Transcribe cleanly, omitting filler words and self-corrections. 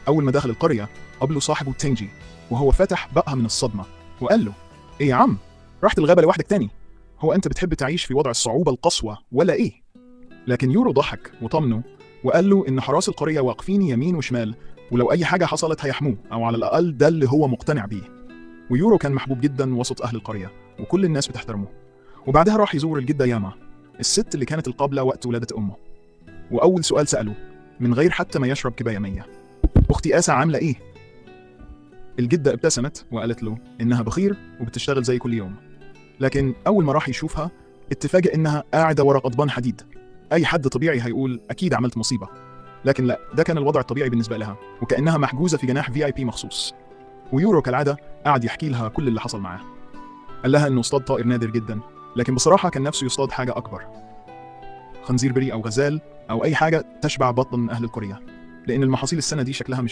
أول ما دخل القرية قابله صاحبه تينجي وهو فتح بقها من الصدمة وقال له: إيه يا عم، رحت الغابة لوحدك تاني؟ هو أنت بتحب تعيش في وضع الصعوبة القصوى ولا إيه؟ لكن يورو ضحك وطمنه وقال له إن حراس القرية واقفين يمين وشمال، ولو أي حاجة حصلت هيحموه، أو على الأقل ده اللي هو مقتنع بيه. ويورو كان محبوب جدا وسط أهل القرية وكل الناس بتحترمه. وبعدها راح يزور الجدة ياما، الست اللي كانت القابلة وقت ولادة أمه. وأول سؤال سأله من غير حتى ما يشرب كوباية مية: أختي آسا عاملة إيه؟ الجدة ابتسمت وقالت له إنها بخير وبتشتغل زي كل يوم. لكن أول ما راح يشوفها اتفاجئ إنها قاعدة ورا قضبان حديد. أي حد طبيعي هيقول أكيد عملت مصيبة، لكن لا، ده كان الوضع الطبيعي بالنسبة لها، وكأنها محجوزة في جناح VIP مخصوص. ويورو كالعادة قعد يحكي لها كل اللي حصل معاه. قال لها إنه اصطاد طائر نادر جدا، لكن بصراحة كان نفسه يصطاد حاجة أكبر، خنزير بري أو غزال أو أي حاجة تشبع بطن أهل القرية، لأن المحاصيل السنة دي شكلها مش